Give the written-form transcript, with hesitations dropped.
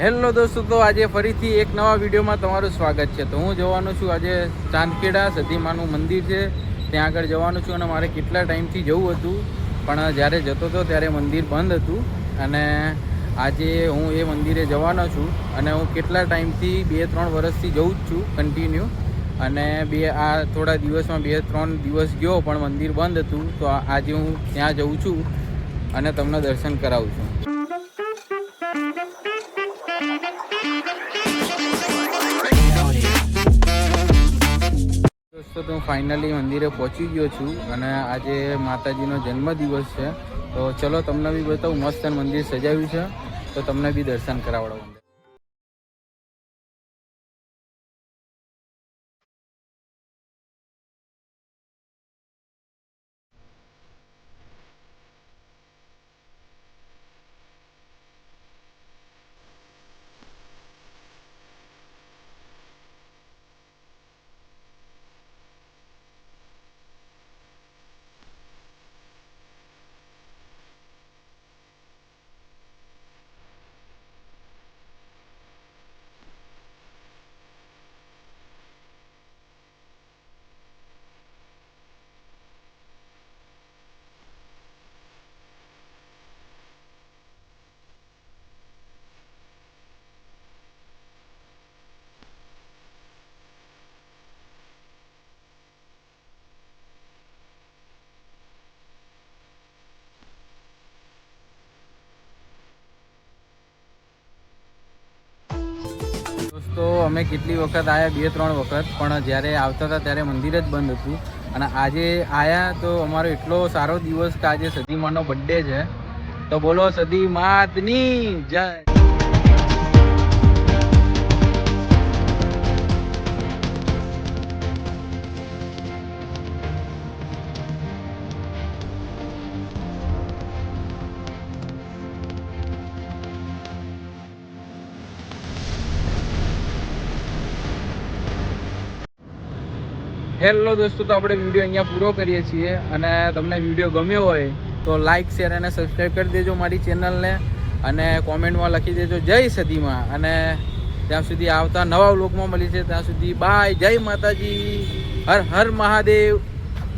Hello દોસ્તો, તો આજે ફરીથી એક નવા વિડીયોમાં તમારું સ્વાગત છે. તો હું જવાનો છું આજે ચાંદખેડા સતીમાનું મંદિર છે ત્યાં આગળ જવાનું છું. અને મારે કેટલા ટાઈમથી જવું હતું, પણ જ્યારે જતો હતો ત્યારે મંદિર બંધ હતું. અને આજે હું એ મંદિરે જવાનો છું. અને હું કેટલા ટાઈમથી 2-3 વર્ષથી જઉં જ છું કન્ટિન્યુ. અને થોડા દિવસમાં 2-3 દિવસ ગયો પણ મંદિર બંધ હતું. તો આજે હું ત્યાં જઉં છું અને તમને દર્શન કરાવું છું. દોસ્તો, તો હું ફાઇનલી મંદિરે પહોંચી ગયો છું અને આજે માતાજીનો જન્મદિવસ છે. તો ચલો તમને બી બતાવું, મસ્ત મંદિર સજાવ્યું છે તો તમને બી દર્શન કરાવડાવું. દોસ્તો, અમે કેટલી વખત આવ્યા, 2-3 વખત, પણ જ્યારે આવતા હતા ત્યારે મંદિર જ બંધ હતું. અને આજે આવ્યા તો અમારો એટલો સારો દિવસ કે આજે સતીમાનો બર્થડે છે. તો બોલો સતી માતની જય. હેલો દોસ્તો, તો આપણે વિડીયો અહીંયા પૂરો કરીએ છીએ. અને તમને વિડીયો ગમ્યો હોય તો લાઇક, શેર અને સબસ્ક્રાઈબ કરી દેજો મારી ચેનલને. અને કોમેન્ટમાં લખી દેજો જય સતીમાં. અને ત્યાં સુધી આવતા નવા વ્લોગમાં મળી છે. ત્યાં સુધી બાય, જય માતાજી, હર હર મહાદેવ.